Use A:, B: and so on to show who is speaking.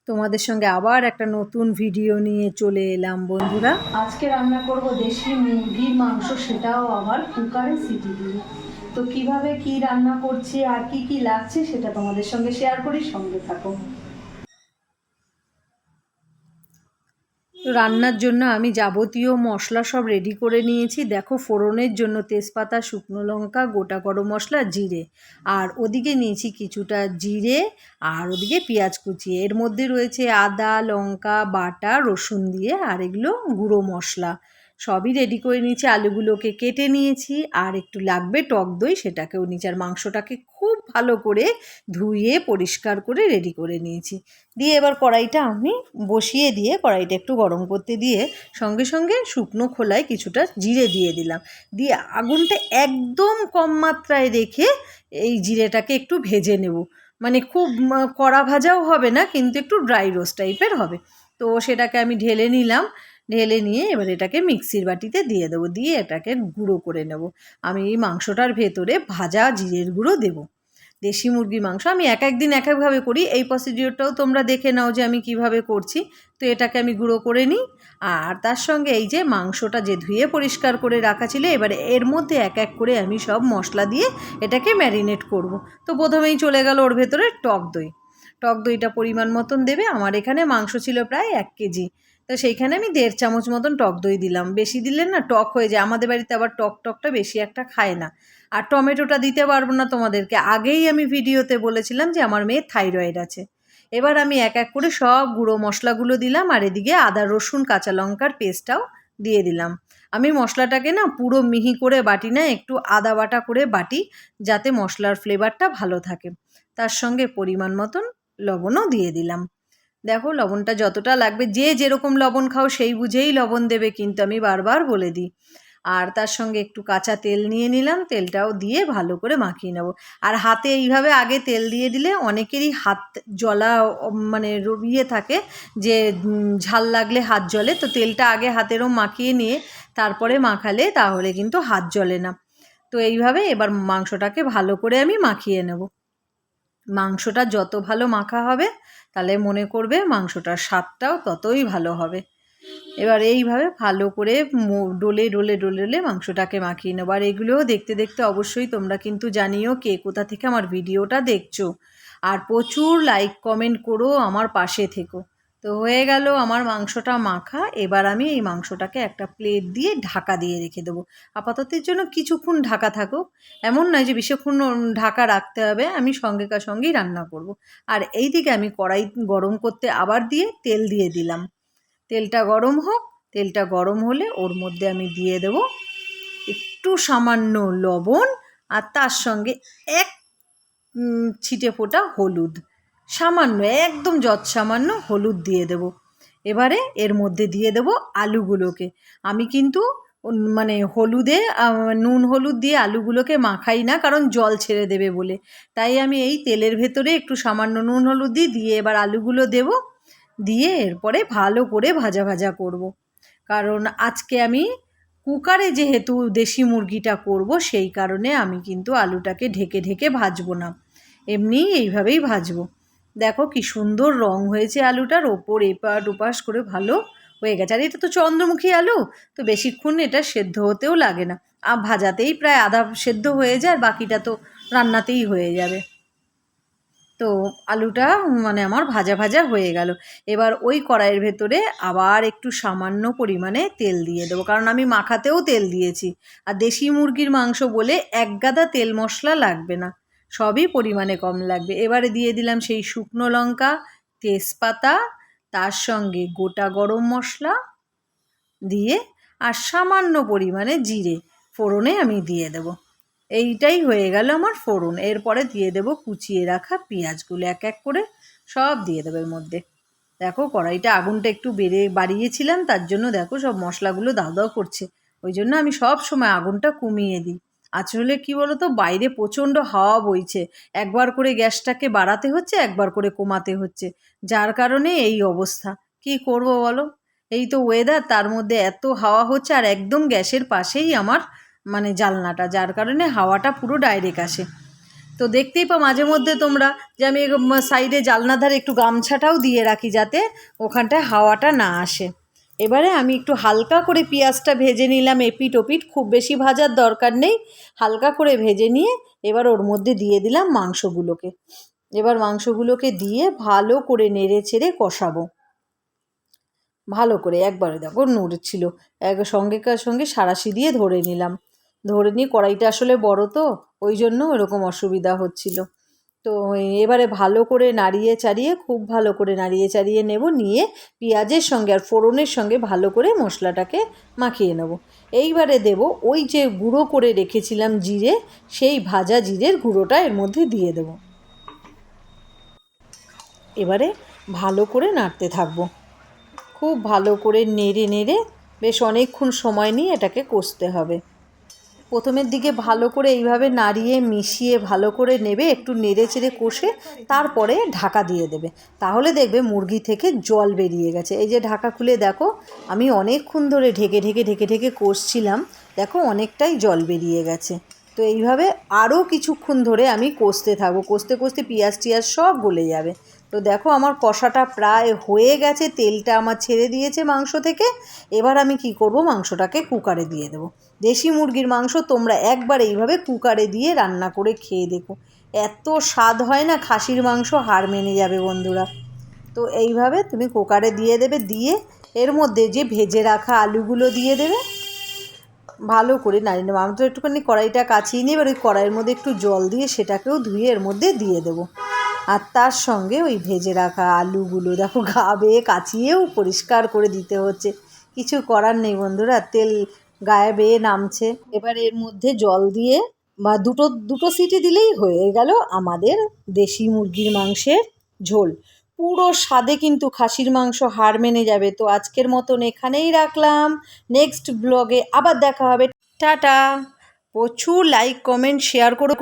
A: তোমাদের সঙ্গে আবার একটা নতুন ভিডিও নিয়ে চলে এলাম বন্ধুরা।
B: আজকে রান্না করব দেশি মুরগির মাংস, সেটাও আবার কুকারে সিটি দিয়ে। তো কিভাবে কি রান্না করছি আর কি কি লাগছে সেটা তোমাদের সঙ্গে শেয়ার করি, সঙ্গে থাকো।
A: রান্নার জন্য আমি যাবতীয় মশলা সব রেডি করে নিয়েছি। দেখো, ফোড়নের জন্য তেজপাতা, শুকনো লঙ্কা, গোটা গরম মশলা, জিরে, আর ওদিকে নিয়েছি কিছুটা জিরে, আর ওদিকে পেঁয়াজ কুচি। এর মধ্যে রয়েছে আদা লঙ্কা বাটা, রসুন দিয়ে, আর এগুলো গুঁড়ো মশলা সবই রেডি করে নিয়েছি। আলুগুলোকে কেটে নিয়েছি, আর একটু লাগবে টক দই, সেটাকেও নিয়েছি। আর মাংসটাকে খুব ভালো করে ধুয়ে পরিষ্কার করে রেডি করে নিয়েছি। দিয়ে এবার কড়াইটা আমি বসিয়ে দিয়ে কড়াইটা একটু গরম করতে দিয়ে সঙ্গে সঙ্গে শুকনো খোলায় কিছুটা জিরে দিয়ে দিলাম। দিয়ে আগুনটা একদম কম মাত্রায় রেখে এই জিরেটাকে একটু ভেজে নেব। মানে খুব কড়া ভাজাও হবে না, কিন্তু একটু ড্রাই রোস্ট টাইপের হবে। তো সেটাকে আমি ঢেলে নিলাম। ঢেলে নিয়ে এবার এটাকে মিক্সির বাটিতে দিয়ে দেবো, দিয়ে এটাকে গুঁড়ো করে নেব। আমি এই মাংসটার ভেতরে ভাজা জিরের গুঁড়ো দেবো। দেশি মুরগির মাংস আমি এক এক দিন এক একভাবে করি, এই প্রসিডিওরটাও তোমরা দেখে নাও যে আমি কিভাবে করছি। তো এটাকে আমি গুঁড়ো করে নিই। আর তার সঙ্গে এই যে মাংসটা যে ধুয়ে পরিষ্কার করে রাখা ছিল, এবারে এর মধ্যে এক এক করে আমি সব মশলা দিয়ে এটাকে ম্যারিনেট করব। তো প্রথমেই চলে গেল ওর ভেতরে টক দই। টক দইটা পরিমাণ মতন দেবে। আমার এখানে মাংস ছিল প্রায় 1 কেজি। তো সেইখানে আমি 1.5 চামচ মতন টক দই দিলাম। বেশি দিলে না টক হয়ে যায়, আমাদের বাড়িতে আবার টকটা বেশি একটা খায় না। আর টমেটোটা দিতে পারবো না তোমাদেরকে, আগেই আমি ভিডিওতে বলেছিলাম যে আমার মেয়ের থাইরয়েড আছে। এবার আমি এক এক করে সব গুঁড়ো মশলাগুলো দিলাম, আর এদিকে আদা রসুন কাঁচা লঙ্কার পেস্টটাও দিয়ে দিলাম। আমি মশলাটাকে না পুরো মিহি করে বাটি না, একটু আদা বাটা করে বাটি, যাতে মশলার ফ্লেভারটা ভালো থাকে। তার সঙ্গে পরিমাণ মতন লবণও দিয়ে দিলাম। দেখো, লবণটা যতটা লাগবে, যে যেরকম লবণ খাও সেই বুঝেই লবণ দেবে, কিন্তু আমি বারবার বলে দিই। আর তার সঙ্গে একটু কাঁচা তেল নিয়ে নিলাম, তেলটাও দিয়ে ভালো করে মাখিয়ে নেব। আর হাতে এইভাবে আগে তেল দিয়ে দিলে অনেকেরই হাত জ্বলা মানে ইয়ে থাকে, যে ঝাল লাগলে হাত জ্বলে। তো তেলটা আগে হাতেরও মাখিয়ে নিয়ে তারপরে মাখালে তাহলে কিন্তু হাত জ্বলে না। তো এইভাবে এবার মাংসটাকে ভালো করে আমি মাখিয়ে নেব। মাংসটা যত ভালো মাখা হবে, তাহলে মনে করবে মাংসটার স্বাদটাও ততই ভালো হবে। এবার এইভাবে ভালো করে ডলে ডলে ডলে ডলে মাংসটাকে মাখিয়ে নেবো। আর এগুলোও দেখতে দেখতে অবশ্যই তোমরা কিন্তু জানিও কে কোথা থেকে আমার ভিডিওটা দেখছো। আর প্রচুর লাইক কমেন্ট করো, আমার পাশে থেকো। তো হয়ে গেল আমার মাংসটা মাখা। এবার আমি এই মাংসটাকে একটা প্লেট দিয়ে ঢাকা দিয়ে রেখে দেবো আপাততের জন্য। কিছুক্ষণ ঢাকা থাকুক, এমন নয় যে বেশিক্ষণ ঢাকা রাখতে হবে। আমি সঙ্গেই রান্না করব। আর এই দিকে আমি কড়াই গরম করতে আবার দিয়ে তেল দিয়ে দিলাম। তেলটা গরম হোক। তেলটা গরম হলে ওর মধ্যে আমি দিয়ে দেব একটু সামান্য লবণ, আর তার সঙ্গে এক ছিটে ফোঁটা হলুদ, সামান্য একদম সামান্য হলুদ দিয়ে দেব। এবারে এর মধ্যে দিয়ে দেব আলুগুলোকে। আমি কিন্তু মানে হলুদে নুন হলুদ দিয়ে আলুগুলোকে মাখাই না, কারণ জল ছেড়ে দেবে বলে। তাই আমি এই তেলের ভেতরে একটু সামান্য নুন হলুদ দিয়ে এবার আলুগুলো দেব। দিয়ে এরপরে ভালো করে ভাজা ভাজা করব। কারণ আজকে আমি কুকারে যেহেতু দেশি মুরগিটা করব, সেই কারণে আমি কিন্তু আলুটাকে ঢেকে ঢেকে ভাজবো না, এমনি এইভাবেই ভাজবো। দেখো কি সুন্দর রং হয়েছে আলুটার, ওপর এপাশ ওপাশ করে ভালো হয়ে গেছে। আর এটা তো চন্দ্রমুখী আলু, তো বেশিক্ষণ এটা সেদ্ধ হতেও লাগে না। আর ভাজাতেই প্রায় আধা সেদ্ধ হয়ে যায়, আর বাকিটা তো রান্নাতেই হয়ে যাবে। তো আলুটা মানে আমার ভাজা ভাজা হয়ে গেল। এবার ওই কড়াইয়ের ভেতরে আবার একটু সামান্য পরিমাণে তেল দিয়ে দেবো, কারণ আমি মাখাতেও তেল দিয়েছি। আর দেশি মুরগির মাংস বলে এক গাদা তেল মশলা লাগবে না, সবই পরিমাণে কম লাগবে। এবারে দিয়ে দিলাম সেই শুকনো লঙ্কা, তেজপাতা, তার সঙ্গে গোটা গরম মশলা দিয়ে, আর সামান্য পরিমাণে জিরে ফোড়নে আমি দিয়ে দেবো। এইটাই হয়ে গেল আমার ফোড়ন। এরপরে দিয়ে দেবো কুচিয়ে রাখা পেঁয়াজগুলো, এক এক করে সব দিয়ে দেবো এর মধ্যে। দেখো, কড়াইটা আগুনটা একটু বাড়িয়েছিলাম, তার জন্য দেখো সব মশলাগুলো দাও দাও করছে। ওই জন্য আমি সব সময় আগুনটা কমিয়ে দিই। আসলে কি বলো তো, বাইরে প্রচণ্ড হাওয়া বইছে, একবার করে গ্যাসটাকে বাড়াতে হচ্ছে, একবার করে কমাতে হচ্ছে, যার কারণে এই অবস্থা। কি করব বলো, এই তো ওয়েদার, তার মধ্যে এত হাওয়া হচ্ছে। আর একদম গ্যাসের পাশেই আমার মানে জানলাটা, যার কারণে হাওয়াটা পুরো ডাইরেক্ট আসে। তো দেখতেই পাও মাঝে মধ্যে তোমরা যে আমি সাইডে জানলার ধারে একটু গামছাটাও দিয়ে রাখি যাতে ওখানটায় হাওয়াটা না আসে। এবারে আমি একটু হালকা করে পেঁয়াজটা ভেজে নিলাম, এপিট ওপিট, খুব বেশি ভাজার দরকার নেই, হালকা করে ভেজে নিয়ে এবার ওর মধ্যে দিয়ে দিলাম মাংসগুলোকে। এবার মাংসগুলোকে দিয়ে ভালো করে নেড়ে চেড়ে কষাবো, ভালো করে। একবারে দেখো নড়ছিল, সঙ্গেকার সঙ্গে সাঁড়াশি দিয়ে ধরে নিলাম, ধরে নিয়ে কড়াইটা আসলে বড় তো ওই জন্য এরকম অসুবিধা হচ্ছিল। তো এবারে ভালো করে নাড়িয়ে চাড়িয়ে, খুব ভালো করে নাড়িয়ে চাড়িয়ে নেব, নিয়ে পেঁয়াজের সঙ্গে আর ফোড়নের সঙ্গে ভালো করে মশলাটাকে মাখিয়ে নেব। এইবারে দেব ওই যে গুঁড়ো করে রেখেছিলাম জিরে, সেই ভাজা জিরের গুঁড়োটা এর মধ্যে দিয়ে দেব। এবারে ভালো করে নাড়তে থাকবো, খুব ভালো করে নেড়ে নেড়ে বেশ অনেকক্ষণ সময় নিয়ে এটাকে কষতে হবে। প্রথমের দিকে ভালো করে এইভাবে নাড়িয়ে মিশিয়ে ভালো করে নেবে, একটু নেড়ে চেড়ে কষে তারপরে ঢাকা দিয়ে দেবে, তাহলে দেখবে মুরগি থেকে জল বেরিয়ে গেছে। এই যে ঢাকা খুলে দেখো, আমি অনেকক্ষণ ধরে ঢেকে ঢেকে ঢেকে ঢেকে কষছিলাম, দেখো অনেকটাই জল বেরিয়ে গেছে। তো এইভাবে আরও কিছুক্ষণ ধরে আমি কষতে থাকবো, কষতে কষতে পেঁয়াজ টিয়াজ সব গলে যাবে। তো দেখো আমার কষাটা প্রায় হয়ে গেছে, তেলটা আমার ছেড়ে দিয়েছে মাংস থেকে। এবার আমি কি করব, মাংসটাকে কুকারে দিয়ে দেবো। দেশি মুরগির মাংস তোমরা একবার এইভাবে কুকারে দিয়ে রান্না করে খেয়ে দেখো, এত স্বাদ হয় না, খাসির মাংস হার মেনে যাবে বন্ধুরা। তো এইভাবে তুমি কুকারে দিয়ে দেবে, দিয়ে এর মধ্যে যে ভেজে রাখা আলুগুলো দিয়ে দেবে, ভালো করে নাড়িয়ে নেবো। আমি তো একটুখানি কড়াইটা কাছিয়ে নিই, এবার ওই কড়াইয়ের মধ্যে একটু জল দিয়ে সেটাকেও ধুয়ে এর মধ্যে দিয়ে দেবো। আর তার সঙ্গে ওই ভেজে রাখা আলুগুলো দেখো গা বেয়ে কাচিয়েও পরিষ্কার করে দিতে হচ্ছে, কিছু করার নেই বন্ধুরা, তেল গায়ে বেয়ে নামছে। এবার এর মধ্যে জল দিয়ে বা দুটো সিটি দিলেই হয়ে গেল আমাদের দেশি মুরগির মাংসের ঝোল। পুরো স্বাদে কিন্তু খাসির মাংস হার মেনে যাবে। তো আজকের মতন এখানেই রাখলাম, নেক্সট ব্লগে আবার দেখা হবে। টাটা। প্রচুর লাইক কমেন্ট শেয়ার করো।